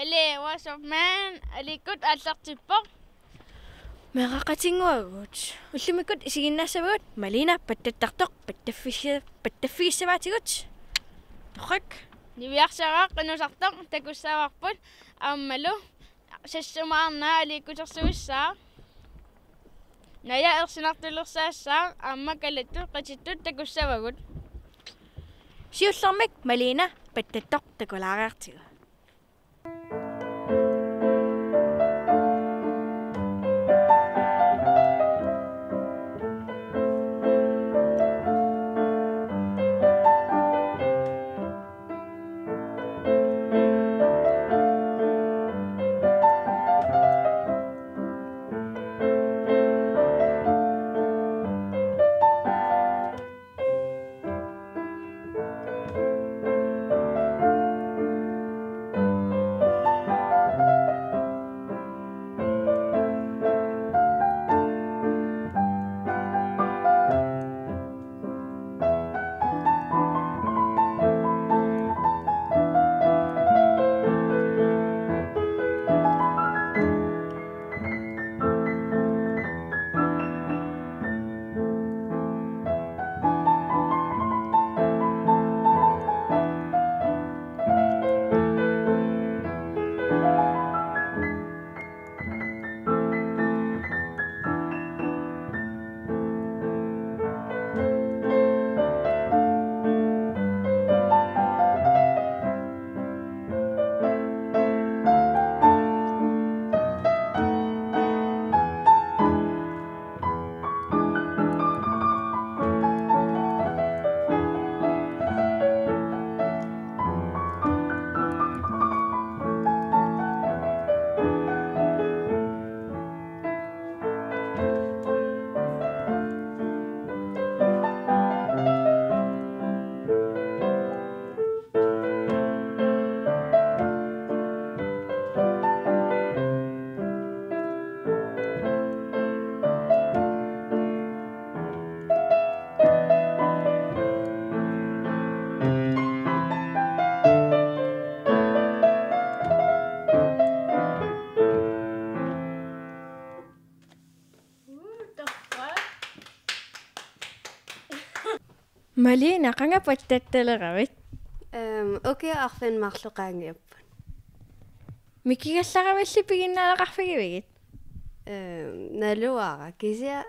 Ali wasopman alikut allartippoq meqaqatinguagut ullumikut isiginnaassavugut malina pattattartoq pattafiissavaatigut torrak niviarsaraq qinusartoq takussavarput aammalu sassumaarnaa alikusersuissaa naya ersinartullersaassaa aamma kalattu qatittut takussavagut siullermik malina pattattoq takulaariartigu malina qanga pattattalerarit okay arfan marluqaangiappun mikigallaravallip piginnaaleqarfigivigit naluara kisia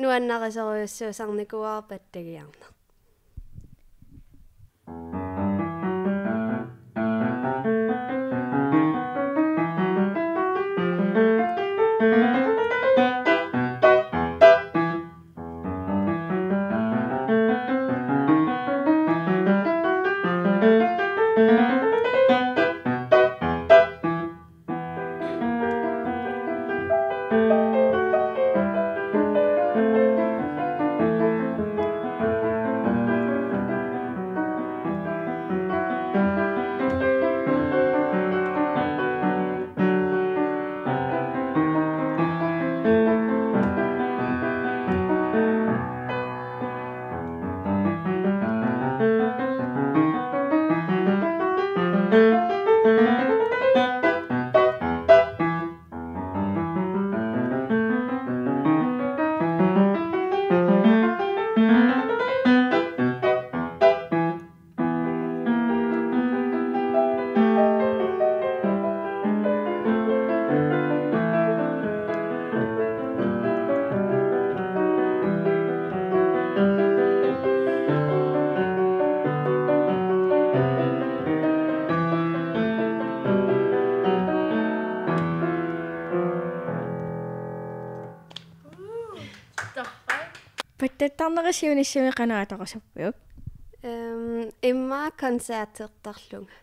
nuannaqaseruyussuusarnikuara pattagiarna pattattarnerisiunissami qanaatoqasappiuk imma konserteertarlunga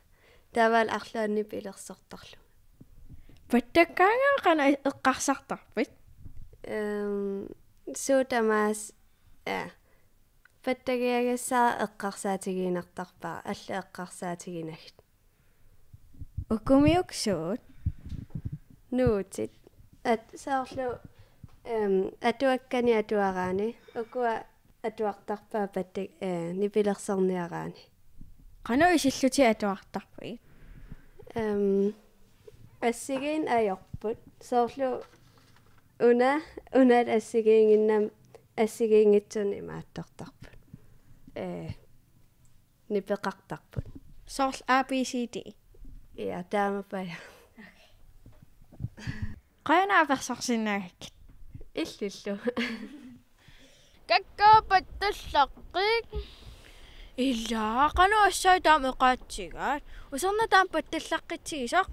taval arlaannip ilersortarlunga pattakkaanga qana eqqarsartarpit suutamaas pattagiagassaa eqqarsaatigiinartarpaa alla eqqarsaatiginagit ukumiuksuut nuutit at saarlu atuakkani atuaraani ukua atuartarpaa pattak nipilerserniaraani qanu isilluti atuartarpit ассигиин аёрпут соорлу унаат ассигиингиннам ассигиингитсуни мааттортарпут нипеқартарпут Source ABCD. иа таамапая Qayana apersorsinnaagak. иллуллу Kakkaapattullaqqik. Illa qanu assai taam eqaatsigaat. Userna taam pattallaqqitsisaq.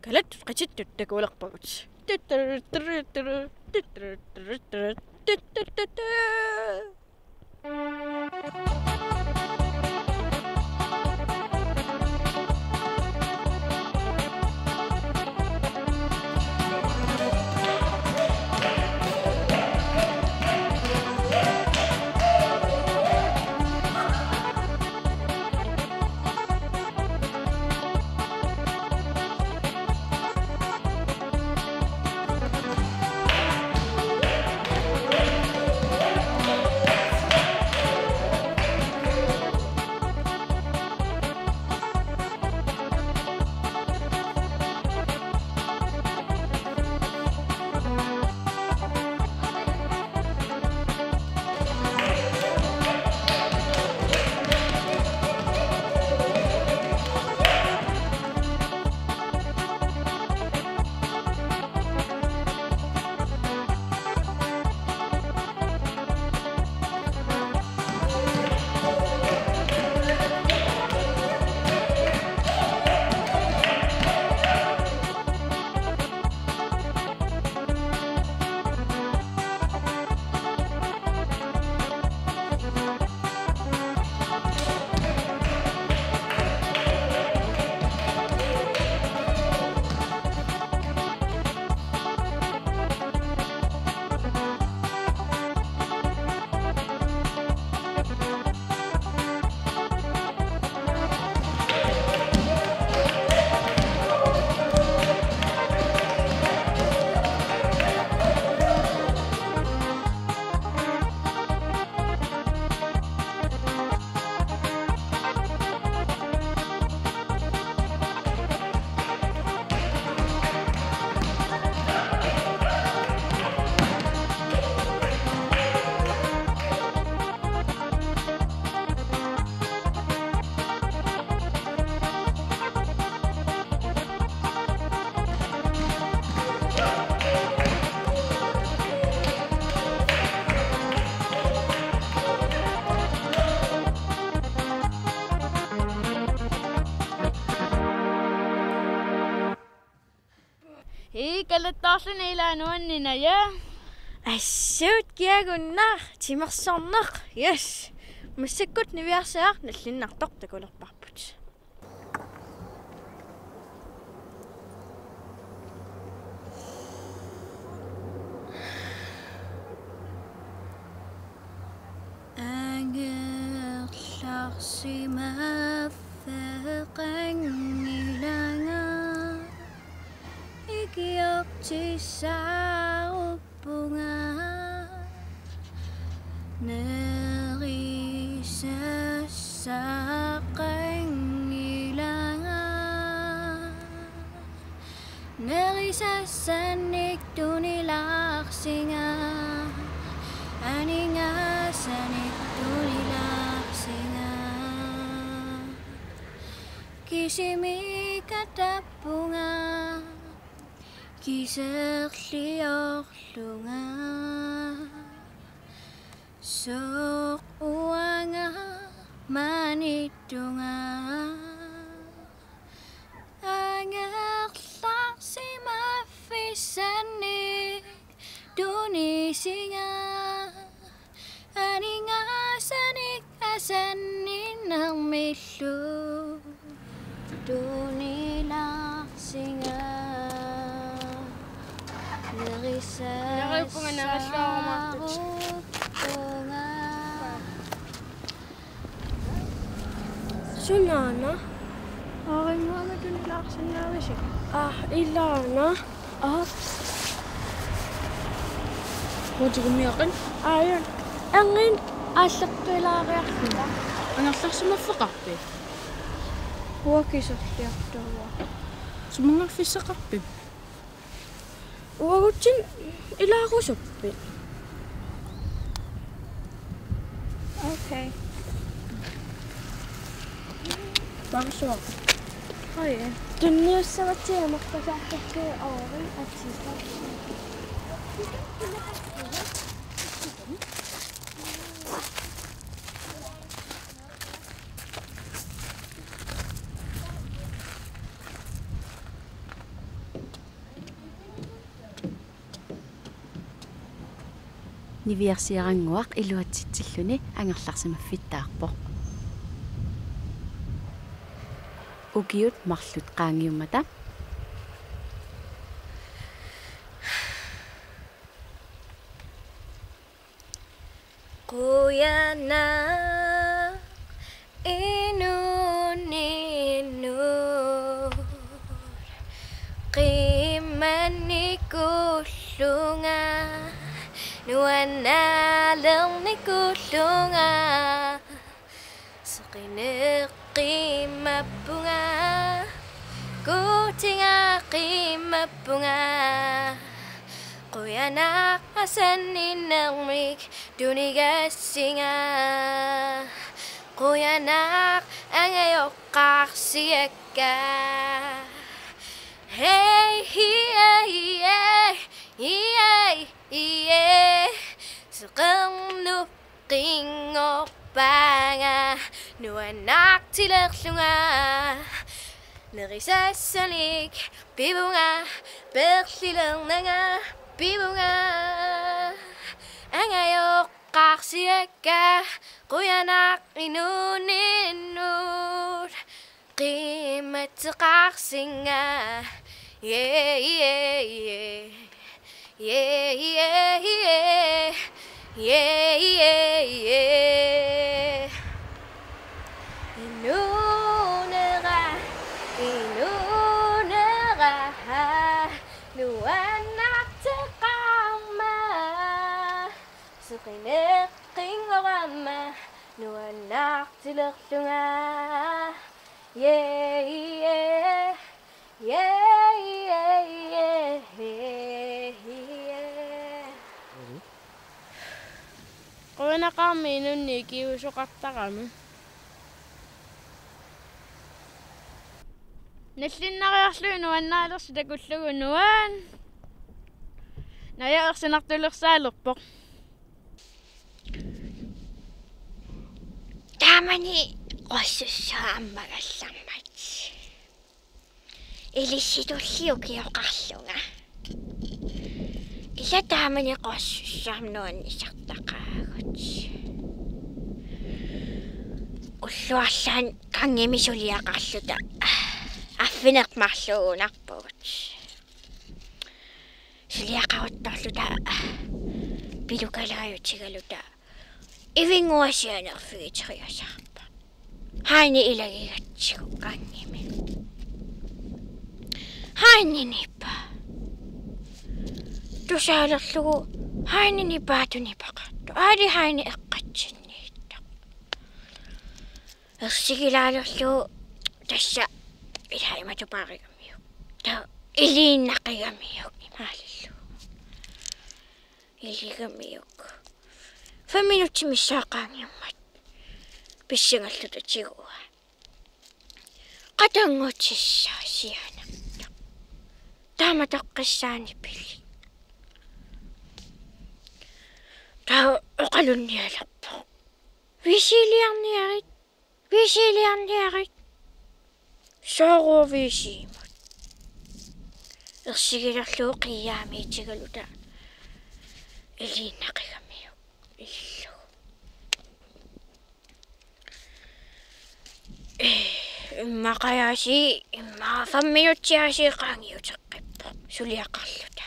Kalat qitittutakulerpagut. Kallettaarluni ilaanuannina ja Assut kiagunnar timersorneq. Yes. Massakkut niviarsaaq nallinnartortakulerparput. Angerlarsimaffeqangilanga ikioktisaupunga nerisasaqangilanga nerisasannik tunilarsinga aningasanik tunilarsinga kisimikatapunga kiserliorlunga soquanga manitunga angerlarsimaffissannik tunisinga aningasanik asanninarmillu tunilarsinga Naripunga narislaarumaartut. Sunana. Aaringuama tunilaarsinnaarisi. Illana. Huutukumiaqan. Ayun. Angin ааллертуилаариарлута Ангерларсимаффеқарпи. уакисерлиартуа Сумангаффиссақарпи. уагутсин илаагусуппи окей Барсуа. хай тунниуссаватсиа мартасаартаккуи аори атсиса Niviarsiaranguaq iluatsitsilluni angerlarsimaffittaarpo. Ukiut marlut qaangiummata. Kuyana inuninu qimani kullunga nuanalerni kullunga saqineqqimapunga kutinga qimapunga Kuyana asaninermik dunigassinga Kuyana angayoqqarsiakka Hey hey hey hey hey Seqernu qingorpanga nuanaqtilerlunga Nerisasalik bibunga berlilernanga bibunga angayoqqarsiakka quyanaq inuninut qimatteqarsinga yeah yeah yeah yeah yeah yeah yeah yeah inunera nuanaqteqarma suqineqqingorama nuanaqtilerlunga yeah yeah yeah yeah yeah Qunaqarmi inunni kiusoqartarami. Nallinnariarluinu annaalersi takullugu nuan. Najaersinartulersaalerpoq. Tamani qossussaammagallammat ilissitulliukioqarlunga ila tamani qossussaamnuannisartaqaagut ulluarlaan kangimisuliaqarluta affineqmarluunarpugut suliaqaruttorluta pilukalaajutigaluta ivinguasianerfigitiriasarpa haini ilagigatsigu kangimi haininipa tusaalerlugu haininipaatunipaqqartu aali haini eqqatsinniitta ersigilaalerlugu tassa ilaimatupaarigamiu ta iliinnaqigamiuk imaalillu iligamiuk 5 minuutti missaaqaangiummat pissingallutatsigua qatangutsissaa sianamta taamatoqqissaani pili taa oqalunnialappo visiiliarniarit sooruuvisiimut ersigilerlugu qiyaamiitigaluta iliinnaqigamiuk illu imaqayaasi imma 5 minuuttiasi qaangiuteqqippo suliaqarluta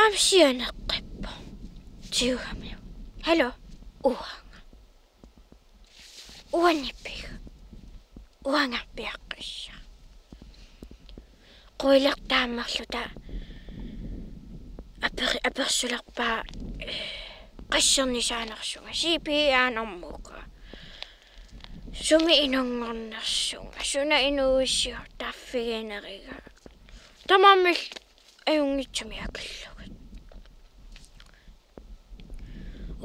amsianeqqippo tiugamiu halo uanga uannippiga uangarpiaqqissa quilertaammerluta apersulerpaa qassarni saanarsunga CPR-narmuuka sumi inunngornersunga suna inuussio taffigineriga tamammil ajungitsumi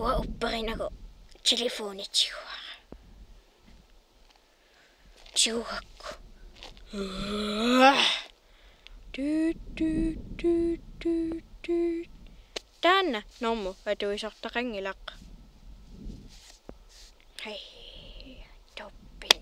wa upperinago telefonitiguara tiuakku Taanna normu atuisartaqangilaq hei toppin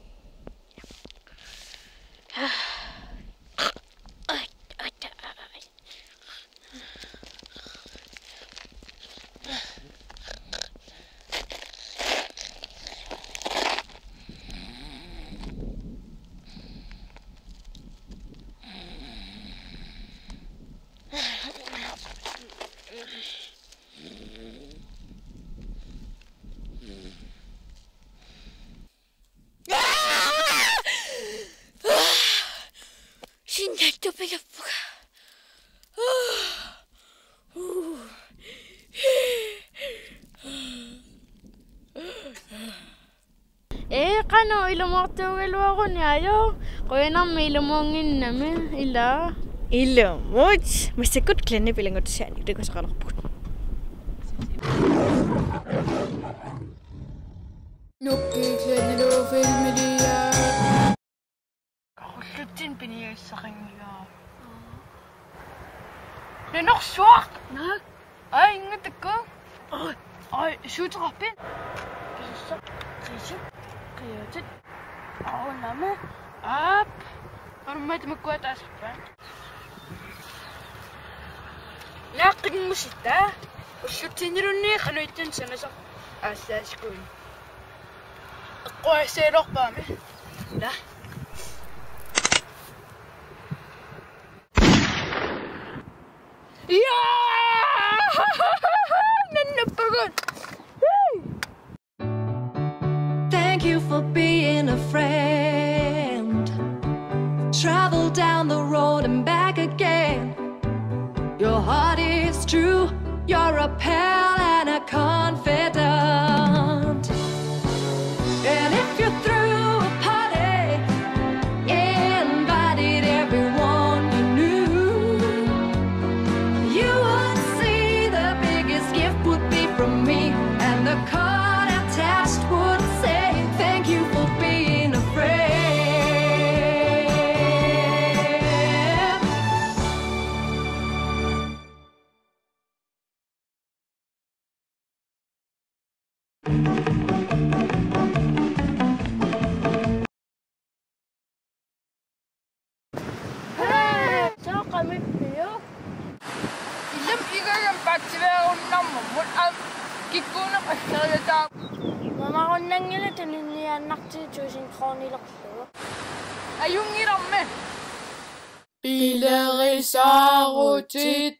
신날도 배고프가 qanu ilumortuugaluaruniayo qoinarmi ilumonginnami ila Ilumut masakut klanne pilangutsiani rikusaqalerput nukkiiklanilu filmilia qullutin piniuissaqangiga Lenorsuaq nak ai ingatakku ai suuterarpin qissa qisip qiyatit aunama ap armat makkuataasarpan Laqingmusitta ullutsinirunni qanuittan sanasa aassaaskun eqquaseelorpaami la ya nannapagun Thank you for being a friend. Travel down the road and back again. Your heart is true. You're a pal and a confidant. And if you're through a party, invited everyone you knew, you would see the biggest gift would be from me, and the card attached would say, thank you for being a friend. Saqamippiu ilam igagam patsiveerunnarmu mut am kikkuuna qassariataa Mamarunnangila tanilliannarti tuusinkroonilerlugu ajungiramme Pilerisaarutit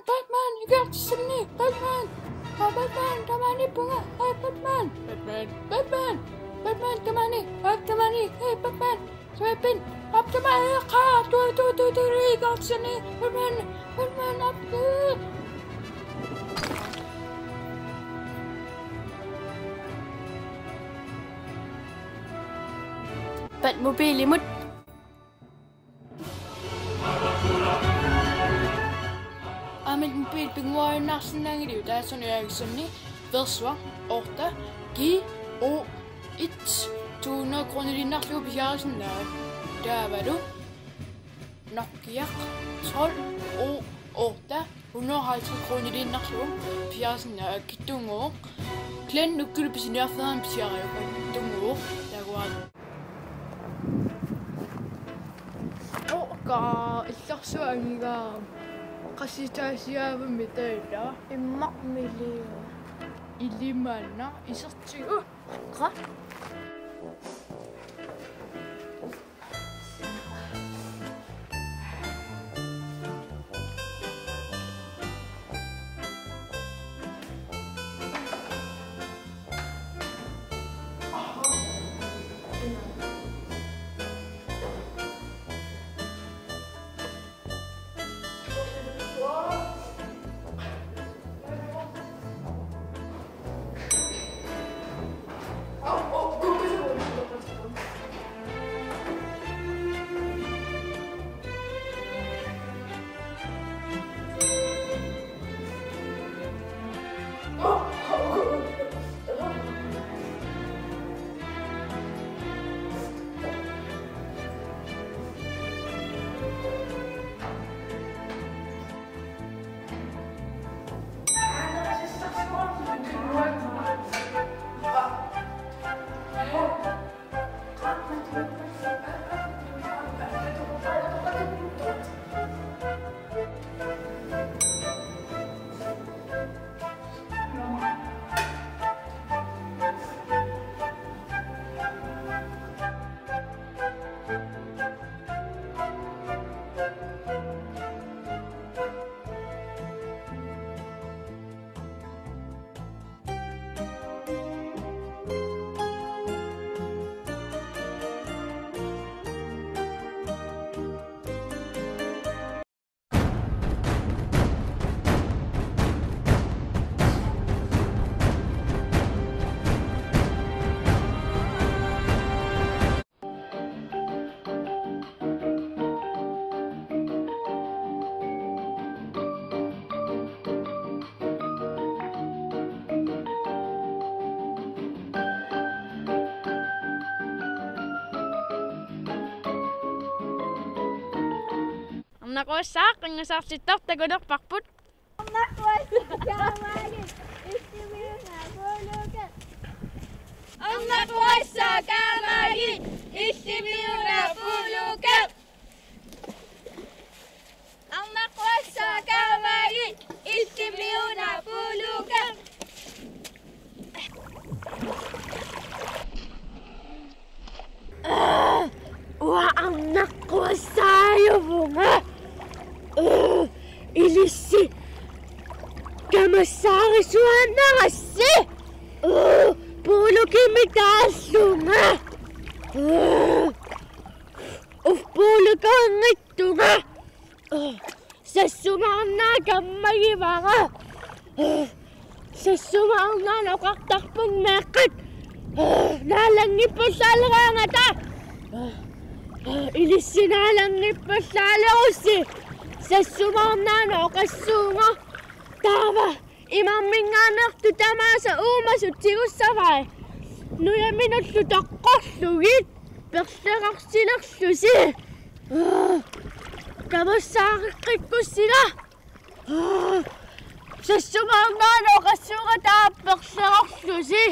Batman, you got to see me, Batman! Oh, Batman, tamani bunga, hey, Batman! Batman, tamani, hey, Batman! Swipin, up to my car, do, got to see me, Batman, up to... Batmobile mut. Mit mobil bygger næsten længe det. Der er sådan en sådan Versvar 8 GO1 200 kroner din næste opgørelsen der var du. Nokia 12 O8 150 kroner din næste opgørelsen der kittungo. Klen nu kunne du sin erfaring beskære kittungo der går. Ka illarsuangiga qasitaasiaavamitailla immarmili ilimaanna isertigu qa Arnaquassaaq ingasartittartakunerparput. Arnaquassaaqaamaagi issimiuna pulukat. Arnaquassaaqaamaagi issimiuna pulukat. Wa arnaquassaayo bunga. Ilissi kamasaarisuannarassi. Puulukimitaallunga. Puulukaangittunga. Sassumaarnaa kammagivara. Sassumaarnaa noqartarpun meeqqat. Naalangippullaaleraangata. Ilissinaalangippullaalerussi. Sassumaarnaa noqassuunga. Taava imamminngaanertu tamaasa uumasut sigussavai. Nuyaminullu taqqorlugit perlerarsilerlusi. Kamussaariqqikkussiga. Sassumaarnaa noqassuunga taa perlerarlusi.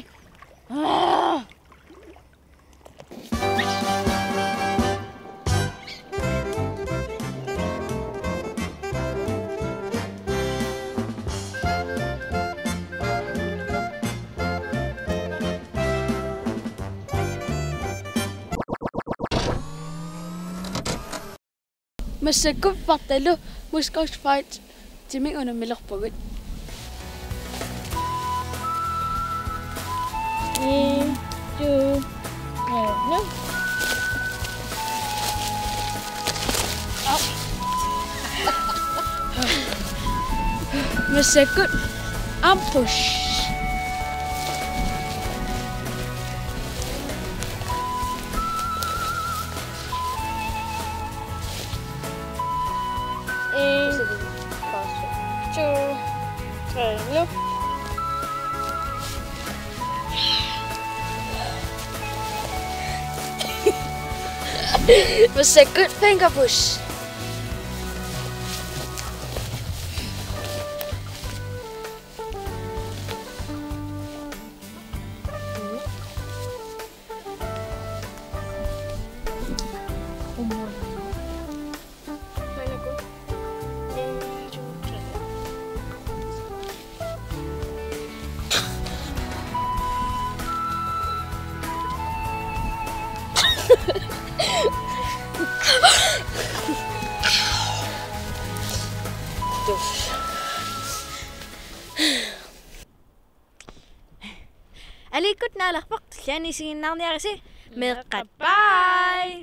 Massakuppartalu muskorsfight timiunamillerpugut. Massakut ampush. Massakut finger push. Alikut naalaqpaq tlani siinnaarniarisi meeqqat bye.